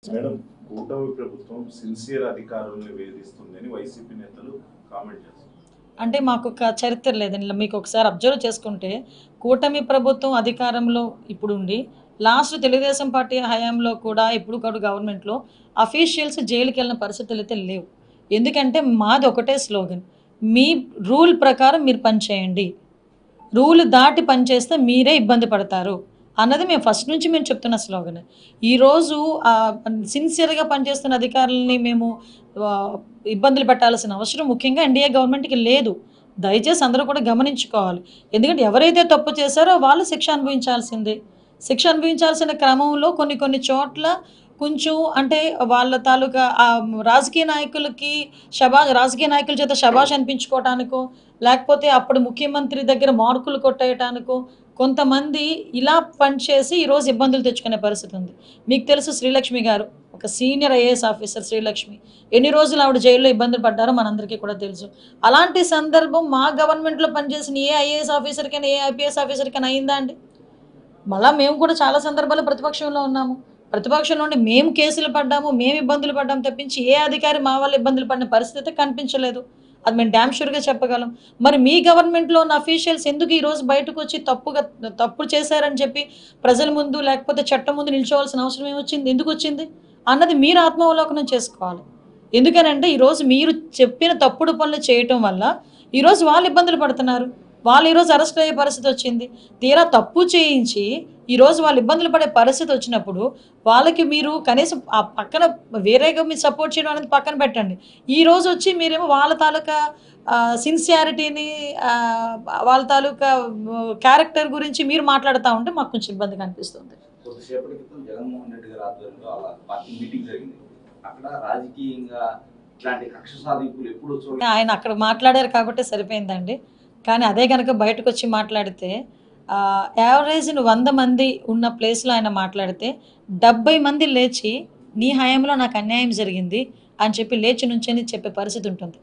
Madam, కూటమి ప్రభుత్వం sincere అధికారుల్ని వేధిస్తుందని వైసీపీ నేతలు కామెంట్ చేస్తారు. అంటే మాకు ఒక చరిత్ర లేదండి. మీకు ఒకసారి అబ్జర్వ్ చేసుకుంటే కూటమి ప్రభుత్వం అధికారంలో ఇప్పుడు ఉండి లాస్ట్ తెలుగుదేశం పార్టీ హయాంలో కూడా ఇప్పుడు కూడా గవర్నమెంట్లో అఫీషియల్స్ జైలుకి వెళ్ళిన పరిస్థితులు అయితే లేవు. ఎందుకంటే మాది ఒకటే స్లోగన్, మీ రూల్ ప్రకారం మీరు పనిచేయండి, రూల్ దాటి పనిచేస్తే మీరే ఇబ్బంది పడతారు అన్నది మేము ఫస్ట్ నుంచి మేము చెప్తున్న స్లోగన్. ఈరోజు సిన్సియర్గా పనిచేస్తున్న అధికారులని మేము ఇబ్బందులు పెట్టాల్సిన అవసరం ముఖ్యంగా ఎన్డీఏ గవర్నమెంట్కి లేదు. దయచేసి అందరూ కూడా గమనించుకోవాలి. ఎందుకంటే ఎవరైతే తప్పు చేశారో వాళ్ళు శిక్ష అనుభవించాల్సిందే. శిక్ష అనుభవించాల్సిన క్రమంలో కొన్ని చోట్ల కొంచెం అంటే వాళ్ళ తాలూకా రాజకీయ నాయకులకి రాజకీయ నాయకుల చేత శబాష్ అనిపించుకోవటానికో లేకపోతే అప్పుడు ముఖ్యమంత్రి దగ్గర మార్కులు కొట్టేయటానికో కొంతమంది ఇలా పనిచేసి ఈరోజు ఇబ్బందులు తెచ్చుకునే పరిస్థితి ఉంది. మీకు తెలుసు శ్రీలక్ష్మి గారు ఒక సీనియర్ ఐఏఎస్ ఆఫీసర్. శ్రీలక్ష్మి ఎన్ని రోజులు ఆవిడ జైల్లో ఇబ్బందులు పడ్డారో మనందరికీ కూడా తెలుసు. అలాంటి సందర్భం మా గవర్నమెంట్లో పనిచేసిన ఏ ఐఏఎస్ ఆఫీసర్కైనా ఏ ఐపీఎస్ ఆఫీసర్కైనా అయిందా అండి? మళ్ళీ మేము కూడా చాలా సందర్భాలు ప్రతిపక్షంలో ఉన్నాము. ప్రతిపక్షంలో ఉండి మేము కేసులు పడ్డాము, మేము ఇబ్బందులు పడ్డాము తప్పించి ఏ అధికారి మా వాళ్ళు ఇబ్బందులు పడిన పరిస్థితి కనిపించలేదు. అది మేము డ్యామ్ షూర్గా చెప్పగలం. మరి మీ గవర్నమెంట్లో ఉన్న అఫీషియల్స్ ఎందుకు ఈరోజు బయటకు వచ్చి తప్పు చేశారని చెప్పి ప్రజల ముందు లేకపోతే చట్టం ముందు నిల్చోవాల్సిన అవసరం ఏమొచ్చింది, ఎందుకు వచ్చింది అన్నది మీరు ఆత్మావలోకనం చేసుకోవాలి. ఎందుకనంటే ఈరోజు మీరు చెప్పిన తప్పుడు పనులు చేయటం వల్ల ఈరోజు వాళ్ళు ఇబ్బందులు పడుతున్నారు. వాళ్ళు ఈరోజు అరెస్ట్ అయ్యే పరిస్థితి వచ్చింది. తీరా తప్పు చేయించి ఈరోజు వాళ్ళు ఇబ్బందులు పడే పరిస్థితి వచ్చినప్పుడు వాళ్ళకి మీరు కనీసం ఆ పక్కన వేరేగా మీరు సపోర్ట్ చేయడం అనేది పక్కన పెట్టండి. ఈరోజు వచ్చి మీరేమో వాళ్ళ తాలూకా సిన్సియారిటీని వాళ్ళ తాలూకా క్యారెక్టర్ గురించి మీరు మాట్లాడుతూ ఉంటే మాకు కొంచెం ఇబ్బందిగా అనిపిస్తుంది. కొద్దిసేపటి క్రితం జగన్మోహన్ రెడ్డి గారి ఆధ్వర్యంలో పార్టీ మీటింగ్ జరిగింది. అక్కడ రాజకీయంగా ఇట్లాంటి కక్ష సాధింపులు ఎప్పుడు ఆయన అక్కడ మాట్లాడారు కాబట్టి సరిపోయిందండి. కానీ అదే కనుక బయటకు వచ్చి మాట్లాడితే యావరేజ్ 100 మంది ఉన్న ప్లేస్లో ఆయన మాట్లాడితే 70 మంది లేచి నీ హయాంలో నాకు అన్యాయం జరిగింది అని చెప్పి లేచి నుంచని చెప్పే పరిస్థితి ఉంటుంది.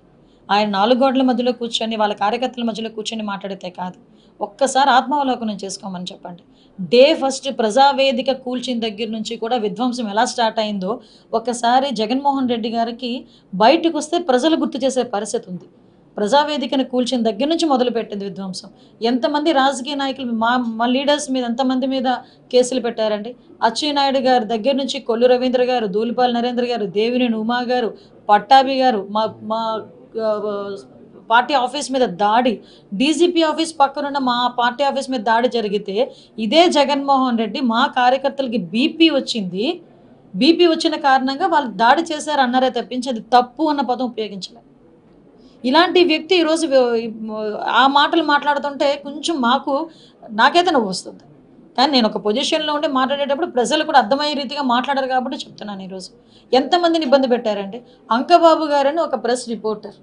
ఆయన 4 గోడల మధ్యలో కూర్చొని వాళ్ళ కార్యకర్తల మధ్యలో కూర్చొని మాట్లాడితే కాదు, ఒక్కసారి ఆత్మావలోకనం చేసుకోమని చెప్పండి. డే ఫస్ట్ ప్రజావేదిక కూల్చిన దగ్గర నుంచి కూడా విధ్వంసం ఎలా స్టార్ట్ అయిందో ఒక్కసారి జగన్మోహన్ రెడ్డి గారికి బయటకు వస్తే ప్రజలు గుర్తు చేసే పరిస్థితి ఉంది. ప్రజావేదికను కూల్చిన దగ్గర నుంచి మొదలుపెట్టింది విధ్వంసం. ఎంతమంది రాజకీయ నాయకులు మా లీడర్స్ మీద ఎంతమంది మీద కేసులు పెట్టారండి? అచ్చెన్నాయుడు గారి దగ్గర నుంచి కొల్లు రవీంద్ర గారు, దూలిపాల్ నరేంద్ర గారు, దేవినేని ఉమా గారు, పట్టాభి గారు, మా పార్టీ ఆఫీస్ మీద దాడి, డీజీపీ ఆఫీస్ పక్కనున్న మా పార్టీ ఆఫీస్ మీద దాడి జరిగితే ఇదే జగన్మోహన్ రెడ్డి మా కార్యకర్తలకి బీపీ వచ్చిన కారణంగా వాళ్ళు దాడి చేశారు అన్నారే తప్పించి అది తప్పు అన్న పదం ఉపయోగించలేదు. ఇలాంటి వ్యక్తి ఈరోజు ఆ మాటలు మాట్లాడుతుంటే కొంచెం నాకైతే నవ్వు వస్తుంది. కానీ నేను ఒక పొజిషన్లో ఉండి మాట్లాడేటప్పుడు ప్రజలు కూడా అర్థమయ్యే రీతిగా మాట్లాడారు కాబట్టి చెప్తున్నాను. ఈరోజు ఎంతమందిని ఇబ్బంది పెట్టారంటే అంకబాబు గారని ఒక ప్రెస్ రిపోర్టర్,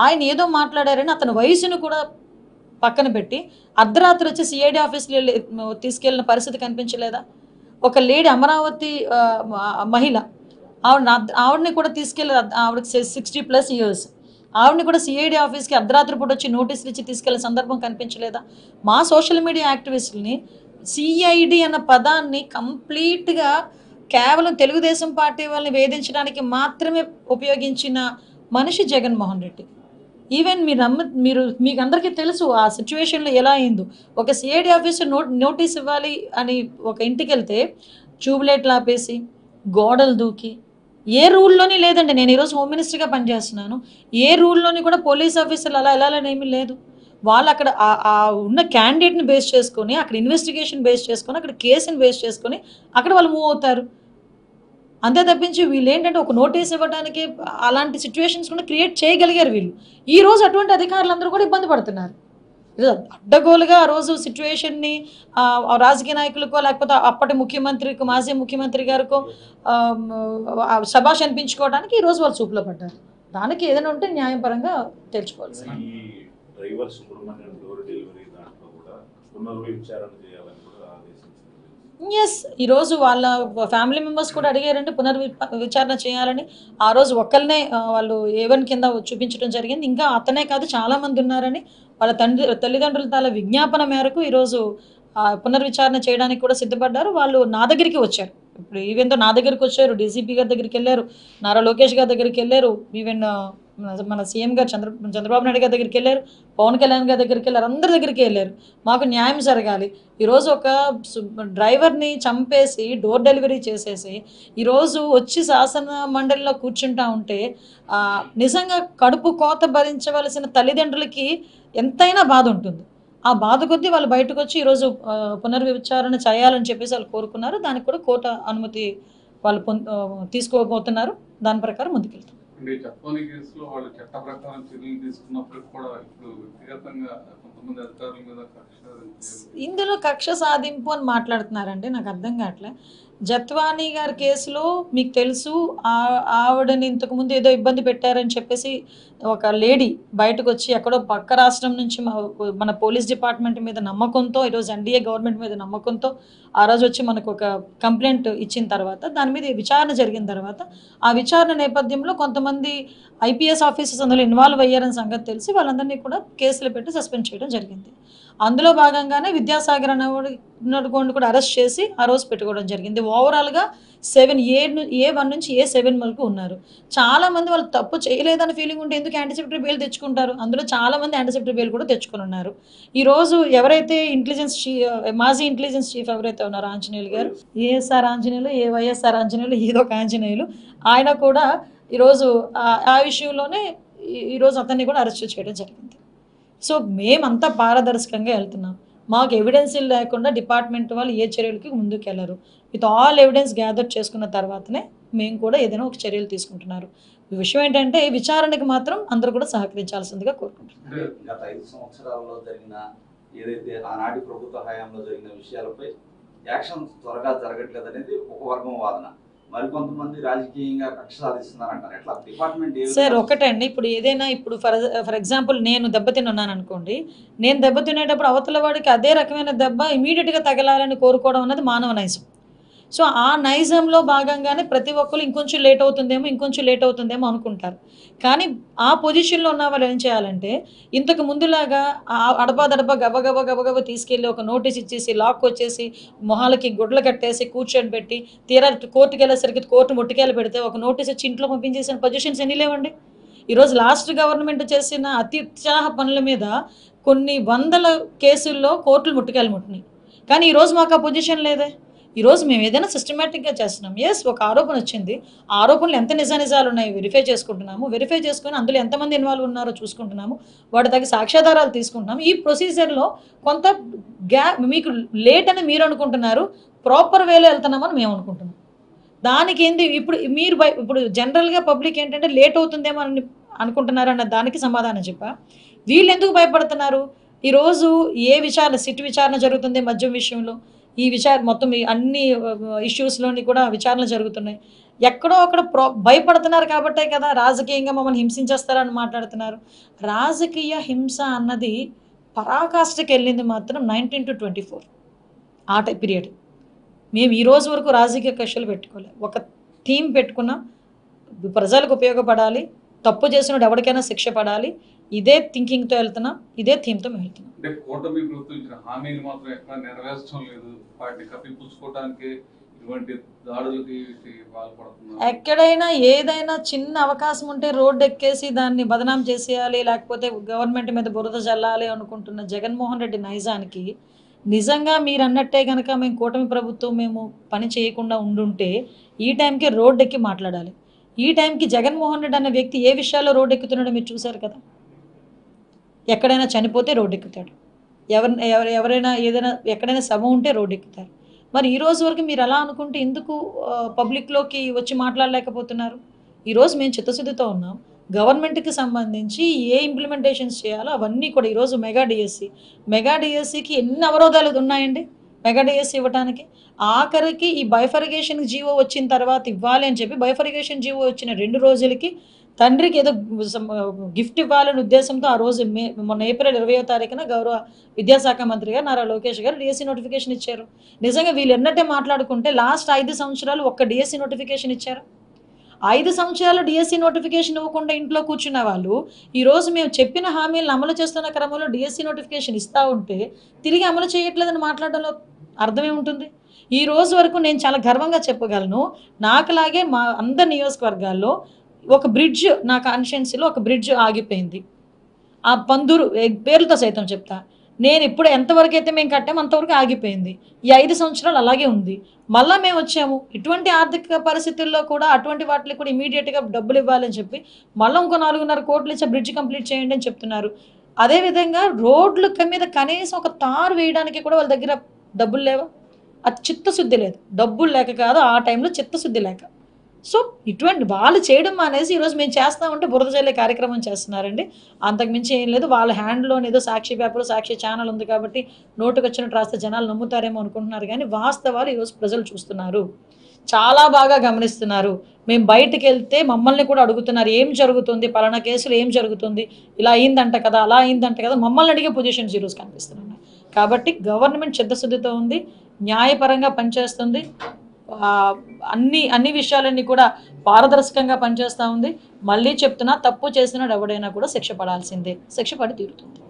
ఆయన ఏదో మాట్లాడారని అతని వయసును కూడా పక్కన పెట్టి అర్ధరాత్రి వచ్చి సిఐడి ఆఫీస్లో తీసుకెళ్ళిన పరిస్థితి కనిపించలేదా? ఒక లేడీ అమరావతి మహిళ ఆవిడని కూడా తీసుకెళ్ళి, ఆవిడకి 60+ ఇయర్స్, ఆవిడని కూడా సిఐడి ఆఫీస్కి అర్ధరాత్రి పూట వచ్చి నోటీసులు ఇచ్చి తీసుకెళ్లే సందర్భం కనిపించలేదా? మా సోషల్ మీడియా యాక్టివిస్టులని సిఐడి అన్న పదాన్ని కంప్లీట్గా కేవలం తెలుగుదేశం పార్టీ వాళ్ళని వేధించడానికి మాత్రమే ఉపయోగించిన మనిషి జగన్మోహన్ రెడ్డి. ఈవెన్ మీకు అందరికీ తెలుసు ఆ సిచ్యువేషన్లో ఎలా అయిందో. ఒక సిఐడి ఆఫీసర్ నోటీస్ ఇవ్వాలి అని ఒక ఇంటికి వెళ్తే ట్యూబ్లైట్లు ఆపేసి గోడలు దూకి, ఏ రూల్లోని లేదండి. నేను ఈరోజు హోమ్ మినిస్టర్గా పనిచేస్తున్నాను. ఏ రూల్లోని కూడా పోలీస్ ఆఫీసర్లు అలా వెళ్ళాలని ఏమీ లేదు. వాళ్ళు అక్కడ ఉన్న క్యాండిడేట్ని బేస్ చేసుకొని, అక్కడ ఇన్వెస్టిగేషన్ బేస్ చేసుకొని, అక్కడ కేసుని బేస్ చేసుకొని అక్కడ వాళ్ళు మూవ్ అవుతారు. అంతే తప్పించి వీళ్ళు ఏంటంటే ఒక నోటీస్ ఇవ్వడానికి అలాంటి సిచ్యువేషన్స్ కూడా క్రియేట్ చేయగలిగారు వీళ్ళు. ఈరోజు అటువంటి అధికారులందరూ కూడా ఇబ్బంది పడుతున్నారు. అడ్డగోలుగా ఆ రోజు సిచ్యువేషన్ని రాజకీయ నాయకులకో లేకపోతే అప్పటి ముఖ్యమంత్రికో మాజీ ముఖ్యమంత్రి గారికో శబాష్ అనిపించుకోవడానికి ఈరోజు వాళ్ళు చూపులో పడ్డారు. దానికి ఏదైనా ఉంటే న్యాయపరంగా తెలుసుకోవాలి. ఎస్, ఈరోజు వాళ్ళ ఫ్యామిలీ మెంబర్స్ కూడా అడిగారంటే పునర్విచారణ చేయాలని. ఆ రోజు ఒక్కరినే వాళ్ళు A1 కింద చూపించడం జరిగింది. ఇంకా అతనే కాదు చాలామంది ఉన్నారని వాళ్ళ తల్లిదండ్రుల తాల విజ్ఞాపన మేరకు ఈరోజు పునర్విచారణ చేయడానికి కూడా సిద్ధపడ్డారు. వాళ్ళు నా దగ్గరికి వచ్చారు ఇప్పుడు ఈవెన్ నా దగ్గరికి వచ్చారు, డీసీపీ గారి దగ్గరికి వెళ్ళారు, నారా లోకేష్ గారి దగ్గరికి వెళ్ళారు, ఈవెన్ మన సీఎం గారు చంద్రబాబు నాయుడు గారి దగ్గరికి వెళ్ళారు, పవన్ కళ్యాణ్ గారి దగ్గరికి వెళ్ళారు, అందరి దగ్గరికి వెళ్ళారు. మాకు న్యాయం జరగాలి. ఈరోజు ఒక డ్రైవర్ని చంపేసి డోర్ డెలివరీ చేసేసి ఈరోజు వచ్చి శాసన మండలిలో కూర్చుంటా ఉంటే నిజంగా కడుపు కోత భరించవలసిన తల్లిదండ్రులకి ఎంతైనా బాధ ఉంటుంది. ఆ బాధ కొద్దీ వాళ్ళు బయటకు వచ్చి ఈరోజు పునర్విచారణ చేయాలని చెప్పేసి వాళ్ళు కోరుకున్నారు. దానికి కూడా కోర్టు అనుమతి వాళ్ళు తీసుకోబోతున్నారు. దాని ప్రకారం ముందుకెళ్తాం. అంటే చట్టాల కేసులో వాళ్ళు చట్ట ప్రకారం చర్యలు తీసుకున్నప్పటికి కూడా ఇప్పుడు వ్యక్తిగతంగా కొంతమంది అధికారుల మీద ఇందులో కక్ష సాధింపు అని మాట్లాడుతున్నారండి. నాకు అర్థం కావట్లే. జత్వానీ గారి కేసులో మీకు తెలుసు, ఆవిడని ఇంతకుముందు ఏదో ఇబ్బంది పెట్టారని చెప్పేసి ఒక లేడీ బయటకు వచ్చి ఎక్కడో పక్క రాష్ట్రం నుంచి మన పోలీస్ డిపార్ట్మెంట్ మీద నమ్మకంతో, ఈరోజు ఎన్డీఏ గవర్నమెంట్ మీద నమ్మకంతో ఆ రోజు వచ్చి మనకు ఒక కంప్లైంట్ ఇచ్చిన తర్వాత దాని మీద విచారణ జరిగిన తర్వాత ఆ విచారణ నేపథ్యంలో కొంతమంది ఐపీఎస్ ఆఫీసర్స్ అందులో ఇన్వాల్వ్ అయ్యారని సంగతి తెలిసి వాళ్ళందరినీ కూడా కేసులు పెట్టి సస్పెండ్ చేయడం జరిగింది. అందులో భాగంగానే విద్యాసాగర్ అన్నటువంటి కూడా అరెస్ట్ చేసి ఆ రోజు పెట్టుకోవడం జరిగింది. ఓవరాల్గా 7A1 నుంచి A7 వరకు ఉన్నారు. చాలామంది వాళ్ళు తప్పు చేయలేదని ఫీలింగ్ ఉంటే ఎందుకు యాంటిసిపేటరీ బెయిల్ తెచ్చుకుంటారు? అందులో చాలామంది యాంటిసిపేటరీ బెయిల్ కూడా తెచ్చుకుని ఉన్నారు. ఈరోజు ఎవరైతే మాజీ ఇంటెలిజెన్స్ చీఫ్ ఎవరైతే ఉన్నారో ఆంజనేయులు గారు, ఏఎస్ఆర్ ఆంజనేయులు, వైఎస్ఆర్ ఆంజనేయులు, ఏదొక ఆంజనేయులు, ఆయన కూడా ఈరోజు ఆ విషయంలోనే ఈరోజు అతన్ని కూడా అరెస్ట్ చేయడం జరిగింది. సో మేమంతా పారదర్శకంగా వెళ్తున్నాం. మాకు ఎవిడెన్స్ లేకుండా డిపార్ట్మెంట్ వాళ్ళు ఏ చర్యలకి ముందుకు వెళ్ళరు. విత్ ఆల్ ఎవిడెన్స్ గ్యాదర్ చేసుకున్న తర్వాతనే మేము కూడా ఏదైనా ఒక చర్యలు తీసుకుంటున్నారు. ఈ విషయం ఏంటంటే విచారణకి మాత్రం అందరూ కూడా సహకరించాల్సిందిగా కోరుకుంటున్నారు. గత 5 సంవత్సరాల్లో జరిగిన ఏదైతే ఆనాటి ప్రభుత్వ హయాంలో జరిగిన విషయాలపై యాక్షన్ త్వరగా జరగట్లేదు అనేది ఒక వర్గం వాదన. మరికొంతమంది రాజకీయంగా కక్ష సాధిస్తున్నారంటారు. ఎట్లా డిపార్ట్మెంట్ సార్ ఒకటండి, ఇప్పుడు ఏదైనా ఇప్పుడు ఫర్ ఎగ్జాంపుల్ నేను దెబ్బతిన్నాను అనుకోండి, నేను దెబ్బతినేటప్పుడు అవతల వాడికి అదే రకమైన దెబ్బ ఇమీడియట్గా తగలాలని కోరుకోవడం అన్నది మానవ నైజం. సో ఆ నైజంలో భాగంగానే ప్రతి ఒక్కరు ఇంకొంచెం లేట్ అవుతుందేమో అనుకుంటారు. కానీ ఆ పొజిషన్లో ఉన్న వాళ్ళు ఏం చేయాలంటే ఇంతకు ముందులాగా అడపా గబగబ తీసుకెళ్ళి ఒక నోటీస్ ఇచ్చేసి లాక్ వచ్చేసి మొహాలకి గుడ్లు కట్టేసి కూర్చొని పెట్టి తీరా కోర్టుకు వెళ్ళేసరికి కోర్టు ముట్టుకెళ్ళి పెడితే ఒక నోటీస్ ఇచ్చి ఇంట్లో పంపించేసిన పొజిషన్స్ ఎన్ని లేవండి. ఈరోజు లాస్ట్ గవర్నమెంట్ చేసిన అత్యుత్సాహ పనుల మీద కొన్ని వందల కేసుల్లో కోర్టులు ముట్టుకెళ్ళి కానీ ఈరోజు మాకు ఆ పొజిషన్ లేదే. ఈరోజు మేము ఏదైనా సిస్టమేటిక్గా చేస్తున్నాం. ఎస్, ఒక ఆరోపణ వచ్చింది, ఆ ఆరోపణలు ఎంత నిజాలు ఉన్నాయి వెరిఫై చేసుకుంటున్నాము, వెరిఫై చేసుకుని అందులో ఎంతమంది ఇన్వాల్వ్ ఉన్నారో చూసుకుంటున్నాము, వాటి తగ్గ సాక్ష్యాధారాలు తీసుకుంటున్నాము. ఈ ప్రొసీజర్లో కొంత మీకు లేట్ అని మీరు అనుకుంటున్నారు, ప్రాపర్ వేలో వెళ్తున్నామని మేము అనుకుంటున్నాం. దానికి ఏంటి ఇప్పుడు జనరల్గా పబ్లిక్ ఏంటంటే లేట్ అవుతుందేమో అని అనుకుంటున్నారు అన్న దానికి సమాధానం చెప్పా. వీళ్ళు ఎందుకు భయపడుతున్నారు? ఈరోజు సిట్ విచారణ జరుగుతుంది మద్యం విషయంలో, ఈ మొత్తం అన్ని ఇష్యూస్లోని కూడా విచారణలు జరుగుతున్నాయి. ఎక్కడో అక్కడ భయపడుతున్నారు కాబట్టే కదా రాజకీయంగా మమ్మల్ని హింసించేస్తారని మాట్లాడుతున్నారు. రాజకీయ హింస అన్నది పరాకాష్ఠకి వెళ్ళింది మాత్రం 19 to 24 ఆ పీరియడ్. మేము ఈ రోజు వరకు రాజకీయ కక్షలు పెట్టుకోలేదు. ఒక థీమ్ పెట్టుకున్నాం, ప్రజలకు ఉపయోగపడాలి, తప్పు చేసినప్పుడు ఎవరికైనా శిక్ష పడాలి. ఇదే థింకింగ్తో వెళ్తున్నాం, ఇదే థీమ్తో మేము వెళ్తున్నాం. అంటే కూటమి ప్రభుత్వం ఇచ్చిన హామీలు మాత్రం ఎక్కడ నెరవేర్చడం లేదు, వాటిని కప్పిపుచ్చుకోవడానికి ఇటువంటి దాడులకి పాల్పడుతున్నారు. ఎక్కడైనా ఏదైనా చిన్న అవకాశం ఉంటే రోడ్డు ఎక్కేసి దాన్ని బదనాం చేసేయాలి, లేకపోతే గవర్నమెంట్ మీద బురద జల్లాలి అనుకుంటున్న జగన్మోహన్ రెడ్డి నైజానికి నిజంగా మీరు అన్నట్టే కనుక మేము కూటమి ప్రభుత్వం మేము పని చేయకుండా ఉండుంటే ఈ టైంకి రోడ్డు ఎక్కి మాట్లాడాలి. ఈ టైంకి జగన్మోహన్ రెడ్డి అనే వ్యక్తి ఏ విషయాల్లో రోడ్డు ఎక్కుతున్నాడో మీరు చూశారు కదా. ఎక్కడైనా చనిపోతే రోడ్డు ఎక్కుతాడు, ఎవరైనా ఏదైనా ఎక్కడైనా సభ ఉంటే రోడ్డు ఎక్కుతారు. మరి ఈ రోజు వరకు మీరు అలా అనుకుంటే ఎందుకు పబ్లిక్లోకి వచ్చి మాట్లాడలేకపోతున్నారు? ఈరోజు మేము చిత్తశుద్ధితో ఉన్నాం. గవర్నమెంట్కి సంబంధించి ఏ ఇంప్లిమెంటేషన్స్ చేయాలో అవన్నీ కూడా ఈరోజు మెగా డిఎస్సికి ఎన్ని అవరోధాలు ఉన్నాయండి. మెగా డిఎస్సి ఇవ్వడానికి ఆఖరికి ఈ బైఫర్గేషన్ జీవో వచ్చిన తర్వాత ఇవ్వాలి అని చెప్పి బైఫర్గేషన్ జీవో వచ్చిన 2 రోజులకి తండ్రికి ఏదో గిఫ్ట్ ఇవ్వాలనే ఉద్దేశంతో ఆ రోజు మొన్న ఏప్రిల్ 20వ తారీఖున గౌరవ విద్యాశాఖ మంత్రి గారు నారా లోకేష్ గారు డిఎస్సి నోటిఫికేషన్ ఇచ్చారు. నిజంగా వీళ్ళు ఎన్నట్టే మాట్లాడుకుంటే లాస్ట్ 5 సంవత్సరాలు ఒక్క డిఎస్సి నోటిఫికేషన్ ఇచ్చారు. 5 సంవత్సరాలు డిఎస్సి నోటిఫికేషన్ ఇవ్వకుండా ఇంట్లో కూర్చున్న వాళ్ళు ఈరోజు మేము చెప్పిన హామీలను అమలు చేస్తున్న క్రమంలో డిఎస్సి నోటిఫికేషన్ ఇస్తూ ఉంటే తిరిగి అమలు చేయట్లేదని మాట్లాడడంలో అర్థం ఏముంటుంది? ఈ రోజు వరకు నేను చాలా గర్వంగా చెప్పగలను, నాకులాగే మా అందరి నియోజకవర్గాల్లో ఒక బ్రిడ్జ్, నా కాన్స్టిట్యున్సీలో ఒక బ్రిడ్జ్ ఆగిపోయింది. ఆ పందూరు పేర్లతో సైతం చెప్తా. నేను ఇప్పుడు ఎంతవరకు అయితే మేము కట్టామో అంతవరకు ఆగిపోయింది. ఈ 5 సంవత్సరాలు అలాగే ఉంది. మళ్ళీ మేము వచ్చాము, ఇటువంటి ఆర్థిక పరిస్థితుల్లో కూడా అటువంటి వాటికి కూడా ఇమీడియట్గా డబ్బులు ఇవ్వాలని చెప్పి మళ్ళీ ఇంకో 4.5 కోట్లు ఇచ్చే బ్రిడ్జ్ కంప్లీట్ చేయండి అని చెప్తున్నారు. అదేవిధంగా రోడ్ల మీద కనీసం ఒక తారు వేయడానికి కూడా వాళ్ళ దగ్గర డబ్బులు లేవా? అది చిత్తశుద్ధి లేదు. డబ్బులు లేక కాదు, ఆ టైంలో చిత్తశుద్ధి లేక. సో ఇటువంటి వాళ్ళు చేయడం మానేసి ఈరోజు మేము చేస్తామంటే బురద జల్లే కార్యక్రమం చేస్తున్నారండి. అంతకుమించి ఏం లేదు. వాళ్ళ హ్యాండ్లో ఏదో సాక్షి పేపర్, సాక్షి ఛానల్ ఉంది కాబట్టి నోటుకు వచ్చినట్టు రాస్తే జనాలు నమ్ముతారేమో అనుకుంటున్నారు, కానీ వాస్తవాలు ఈరోజు ప్రజలు చూస్తున్నారు, చాలా బాగా గమనిస్తున్నారు. మేము బయటకు వెళ్తే మమ్మల్ని కూడా అడుగుతున్నారు, ఏం జరుగుతుంది, పలానా కేసులు ఏం జరుగుతుంది, ఇలా అయిందంట కదా, అలా అయిందంట కదా, మమ్మల్ని అడిగే పొజిషన్స్ ఈరోజు కనిపిస్తున్నాయి. కాబట్టి గవర్నమెంట్ చిత్తశుద్ధితో ఉంది, న్యాయపరంగా పనిచేస్తుంది, అన్ని విషయాలన్నీ కూడా పారదర్శకంగా పనిచేస్తూ ఉంది. మళ్ళీ చెప్తున్నా, తప్పు చేసినాడు ఎవడైనా కూడా శిక్ష పడాల్సిందే, శిక్ష పడి తీరుతుంది.